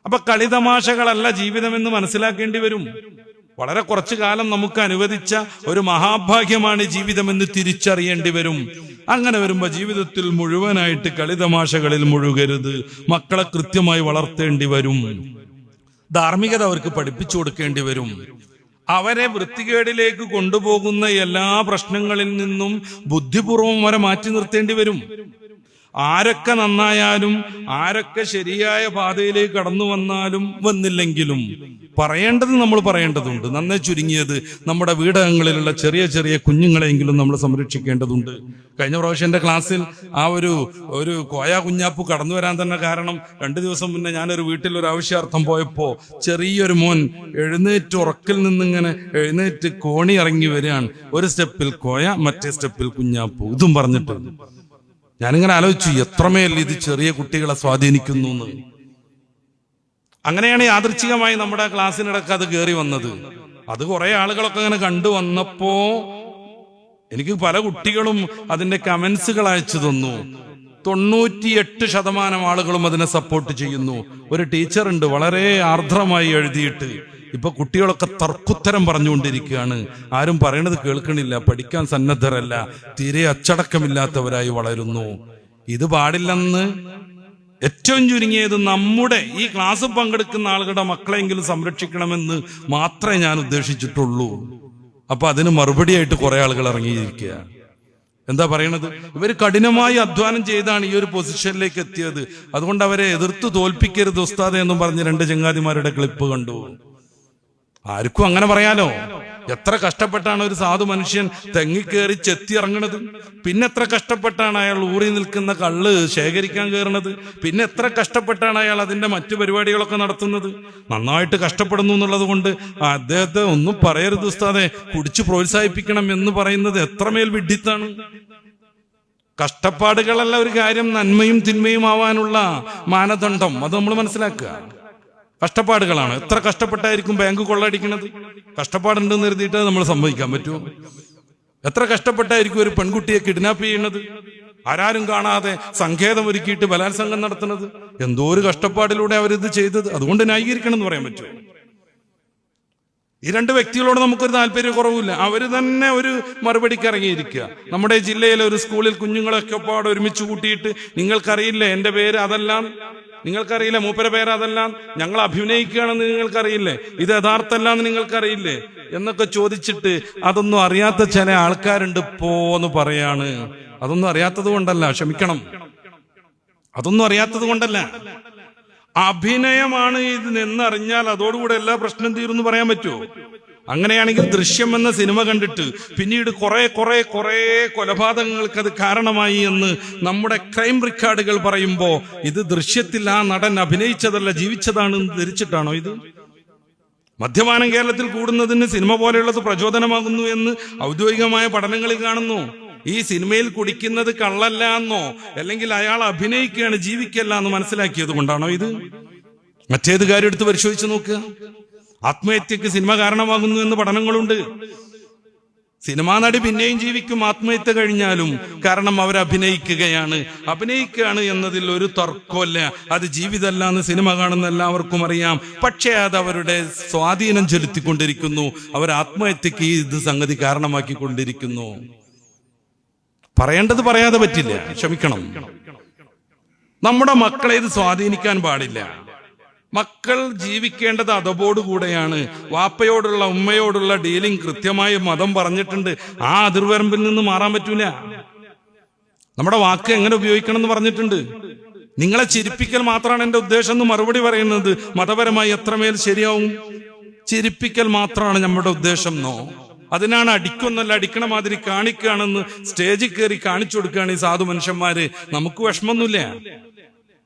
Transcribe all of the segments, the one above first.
അപ്പൊ കളിതമാശകളല്ല ജീവിതമെന്ന് മനസ്സിലാക്കേണ്ടി വരും. വളരെ കുറച്ചു കാലം നമുക്ക് അനുവദിച്ച ഒരു മഹാഭാഗ്യമാണ് ജീവിതമെന്ന് തിരിച്ചറിയേണ്ടി വരും. അങ്ങനെ വരുമ്പോ ജീവിതത്തിൽ മുഴുവനായിട്ട് കളിതമാശകളിൽ മുഴുകരുത്. മക്കളെ കൃത്യമായി വളർത്തേണ്ടി വരും. ധാർമ്മികത അവർക്ക് പഠിപ്പിച്ചു കൊടുക്കേണ്ടി വരും. അവരെ വൃത്തികേടിലേക്ക് കൊണ്ടുപോകുന്ന എല്ലാ പ്രശ്നങ്ങളിൽ നിന്നും ബുദ്ധിപൂർവം അവരെ മാറ്റി നിർത്തേണ്ടി വരും. ആരൊക്കെ നന്നായാലും ആരൊക്കെ ശരിയായ പാതയിലേക്ക് കടന്നു വന്നില്ലെങ്കിലും പറയേണ്ടത് നമ്മൾ പറയേണ്ടതുണ്ട്. നന്നേ ചുരുങ്ങിയത് നമ്മുടെ വീടകങ്ങളിലുള്ള ചെറിയ ചെറിയ കുഞ്ഞുങ്ങളെങ്കിലും നമ്മൾ സംരക്ഷിക്കേണ്ടതുണ്ട്. കഴിഞ്ഞ പ്രാവശ്യം എൻ്റെ ക്ലാസ്സിൽ ആ ഒരു കോയ കുഞ്ഞാപ്പ് കടന്നു വരാൻ തന്നെ കാരണം 2 ദിവസം മുന്നേ ഞാനൊരു വീട്ടിൽ ഒരു ആവശ്യാർത്ഥം പോയപ്പോ ചെറിയൊരു മോൻ എഴുന്നേറ്റ് ഉറക്കിൽ നിന്നിങ്ങനെ എഴുന്നേറ്റ് കോണി ഇറങ്ങി വരികയാണ്. ഒരു സ്റ്റെപ്പിൽ കോയ, മറ്റേ സ്റ്റെപ്പിൽ കുഞ്ഞാപ്പു. ഇതും പറഞ്ഞിട്ട് ഞാനിങ്ങനെ ആലോചിച്ചു, എത്രമേൽ ഇത് ചെറിയ കുട്ടികളെ സ്വാധീനിക്കുന്നു എന്ന്. അങ്ങനെയാണ് യാദൃച്ഛികമായി നമ്മുടെ ക്ലാസ്സിനിടക്ക് അത് കയറി വന്നത്. അത് കുറെ ആളുകളൊക്കെ അങ്ങനെ കണ്ടു വന്നപ്പോ എനിക്ക് പല കുട്ടികളും അതിന്റെ കമന്റ്സുകൾ അയച്ചു തന്നു. 98% ആളുകളും അതിനെ സപ്പോർട്ട് ചെയ്യുന്നു. ഒരു ടീച്ചറുണ്ട് വളരെ ആർദ്രമായി എഴുതിയിട്ട്, ഇപ്പൊ കുട്ടികളൊക്കെ തർക്കുത്തരം പറഞ്ഞുകൊണ്ടിരിക്കുകയാണ്. ആരും പറയണത് കേൾക്കണില്ല, പഠിക്കാൻ സന്നദ്ധരല്ല, തീരെ അച്ചടക്കമില്ലാത്തവരായി വളരുന്നു. ഇത് പാടില്ലെന്ന് ഏറ്റവും ചുരുങ്ങിയത് നമ്മുടെ ഈ ക്ലാസ് പങ്കെടുക്കുന്ന ആളുകളുടെ മക്കളെങ്കിലും സംരക്ഷിക്കണമെന്ന് മാത്രമേ ഞാൻ ഉദ്ദേശിച്ചിട്ടുള്ളൂ. അപ്പൊ അതിന് മറുപടിയായിട്ട് കുറെ ആളുകൾ ഇറങ്ങിയിരിക്കുക. എന്താ പറയണത്? ഇവര് കഠിനമായി അധ്വാനം ചെയ്താണ് ഈ ഒരു പൊസിഷനിലേക്ക് എത്തിയത്. അതുകൊണ്ട് അവരെ എതിർത്ത് തോൽപ്പിക്കരുത് ഉസ്താദെ എന്നും പറഞ്ഞ് 2 ചങ്ങാതിമാരുടെ ക്ലിപ്പ് കണ്ടു. ആർക്കും അങ്ങനെ പറയാലോ. എത്ര കഷ്ടപ്പെട്ടാണ് ഒരു സാധു മനുഷ്യൻ തെങ്ങിക്കേറി ചെത്തി ഇറങ്ങണത്. പിന്നെ എത്ര കഷ്ടപ്പെട്ടാണ് അയാൾ ഊറി നിൽക്കുന്ന കള്ള് ശേഖരിക്കാൻ കയറുന്നത്. പിന്നെ എത്ര കഷ്ടപ്പെട്ടാണ് അയാൾ അതിന്റെ മറ്റു പരിപാടികളൊക്കെ നടത്തുന്നത്. നന്നായിട്ട് കഷ്ടപ്പെടുന്നു എന്നുള്ളത് കൊണ്ട് അദ്ദേഹത്തെ ഒന്നും പറയരുത് ഉസ്താദെ, കുടിച്ചു പ്രോത്സാഹിപ്പിക്കണം എന്ന് പറയുന്നത് എത്രമേൽ വിഡ്ഢിത്താണ്. കഷ്ടപ്പാടുകളല്ല ഒരു കാര്യം നന്മയും തിന്മയും ആവാനുള്ള മാനദണ്ഡം. അത് നമ്മൾ മനസ്സിലാക്കുക. കഷ്ടപ്പാടുകളാണ്. എത്ര കഷ്ടപ്പെട്ടായിരിക്കും ബാങ്ക് കൊള്ളയടിക്കുന്നത്. കഷ്ടപ്പാടുണ്ടെന്ന് കരുതിയിട്ട് നമ്മൾ സംഭവിക്കാൻ പറ്റുമോ? എത്ര കഷ്ടപ്പെട്ടായിരിക്കും ഒരു പെൺകുട്ടിയെ കിഡ്നാപ്പ് ചെയ്യുന്നത്, ആരാരും കാണാതെ സങ്കേതം ഒരുക്കിയിട്ട് ബലാത്സംഗം നടത്തുന്നത്. എന്തോ ഒരു കഷ്ടപ്പാടിലൂടെ അവരിത് ചെയ്തത്. അതുകൊണ്ട് ന്യായീകരിക്കണം എന്ന് പറയാൻ പറ്റുമോ? ഈ 2 വ്യക്തികളോട് നമുക്കൊരു താല്പര്യക്കുറവില്ല. അവര് തന്നെ ഒരു മറുപടിക്ക് ഇറങ്ങിയിരിക്കുക. നമ്മുടെ ജില്ലയിലെ ഒരു സ്കൂളിൽ കുഞ്ഞുങ്ങളൊക്കെ പാടെ ഒരുമിച്ച് കൂട്ടിയിട്ട്, നിങ്ങൾക്കറിയില്ലേ എന്റെ പേര് അതെല്ലാം, നിങ്ങൾക്കറിയില്ലേ മൂപ്പര പേര് അതെല്ലാം, ഞങ്ങൾ അഭിനയിക്കുകയാണെന്ന് നിങ്ങൾക്കറിയില്ലേ, ഇത് യഥാർത്ഥമല്ലാന്ന് നിങ്ങൾക്കറിയില്ലേ എന്നൊക്കെ ചോദിച്ചിട്ട് അതൊന്നും അറിയാത്ത ചില ആൾക്കാരുണ്ട് എന്ന് പറയാണ്. അതൊന്നും അറിയാത്തത് കൊണ്ടല്ല, ക്ഷമിക്കണം, അതൊന്നും അറിയാത്തത് കൊണ്ടല്ല. അഭിനയമാണ് ഇത് എന്നറിഞ്ഞാൽ അതോടുകൂടെ എല്ലാ പ്രശ്നം തീരുമെന്ന് പറയാൻ പറ്റുമോ? അങ്ങനെയാണെങ്കിൽ ദൃശ്യം എന്ന സിനിമ കണ്ടിട്ട് പിന്നീട് കുറെ കൊലപാതകങ്ങൾക്ക് അത് കാരണമായി എന്ന് നമ്മുടെ ക്രൈം റെക്കോർഡുകൾ പറയുമ്പോ ഇത് ദൃശ്യത്തിൽ ആ നടൻ അഭിനയിച്ചതല്ല ജീവിച്ചതാണെന്ന് ധരിച്ചിട്ടാണോ ഇത്? മദ്യപാനം കേരളത്തിൽ കൂടുന്നതിന് സിനിമ പോലെയുള്ളത് പ്രചോദനമാകുന്നു എന്ന് ഔദ്യോഗികമായ പഠനങ്ങളിൽ കാണുന്നു. ഈ സിനിമയിൽ കുടിക്കുന്നത് കള്ളല്ല എന്നോ അല്ലെങ്കിൽ അയാൾ അഭിനയിക്കുകയാണ് ജീവിക്കല്ല എന്ന് മനസ്സിലാക്കിയത് കൊണ്ടാണോ ഇത്? മറ്റേത് കാര്യം എടുത്ത് പരിശോധിച്ച് നോക്കുക. ആത്മഹത്യക്ക് സിനിമ കാരണമാകുന്നു എന്ന് പഠനങ്ങളുണ്ട്. സിനിമാ നടി പിന്നെയും ജീവിക്കും ആത്മഹത്യ കഴിഞ്ഞാലും, കാരണം അവർ അഭിനയിക്കുകയാണ് എന്നതിൽ ഒരു തർക്കമല്ല. അത് ജീവിതമല്ല എന്ന് സിനിമ കാണുന്ന എല്ലാവർക്കും അറിയാം. പക്ഷേ അത് അവരുടെ സ്വാധീനം ചെലുത്തിക്കൊണ്ടിരിക്കുന്നു. അവർ ആത്മഹത്യക്ക് ഇത് സംഗതി കാരണമാക്കിക്കൊണ്ടിരിക്കുന്നു. പറയേണ്ടത് പറയാതെ പറ്റില്ല, ക്ഷമിക്കണം. നമ്മുടെ മക്കളെ ഇത് സ്വാധീനിക്കാൻ പാടില്ല. മക്കൾ ജീവിക്കേണ്ടത് അതബോടുകൂടെയാണ്. വാപ്പയോടുള്ള ഉമ്മയോടുള്ള ഡീലിംഗ് കൃത്യമായി മതം പറഞ്ഞിട്ടുണ്ട്. ആ അതിർവരമ്പിൽ നിന്ന് മാറാൻ പറ്റൂല. നമ്മുടെ വാക്ക് എങ്ങനെ ഉപയോഗിക്കണം എന്ന് പറഞ്ഞിട്ടുണ്ട്. നിങ്ങളെ ചിരിപ്പിക്കൽ മാത്രമാണ് എന്റെ ഉദ്ദേശം എന്ന് മറുപടി പറയുന്നത് മതപരമായി എത്രമേൽ ശരിയാവും? ചിരിപ്പിക്കൽ മാത്രമാണ് നമ്മുടെ ഉദ്ദേശം എന്നോ? അതിനാണ് അടിക്കൊന്നല്ല, അടിക്കണ മാതിരി കാണിക്കുകയാണെന്ന് സ്റ്റേജിൽ കയറി കാണിച്ചു കൊടുക്കുകയാണ് ഈ സാധു മനുഷ്യന്മാര്. നമുക്ക് വിഷമൊന്നുമില്ല.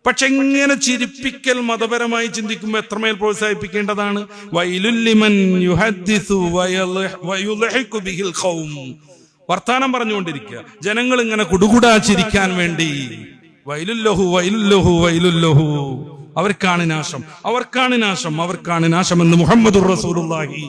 പക്ഷെ ഇങ്ങനെ ചിരിപ്പിക്കൽ മതപരമായി ചിന്തിക്കുമ്പോൾ എത്രമേൽ പ്രോത്സാഹിപ്പിക്കേണ്ടതാണ്. വർത്താനം പറഞ്ഞുകൊണ്ടിരിക്കുക, ജനങ്ങൾ ഇങ്ങനെ കുടുകുടാ ചിരിക്കാൻ വേണ്ടി. വൈലുല്ലഹു വൈലുല്ലഹു വൈലുല്ലഹു, അവർക്കാണ് നാശം, അവർക്കാണ് നാശം, അവർക്കാണ് നാശം എന്ന് മുഹമ്മദുർ റസൂലുള്ളാഹി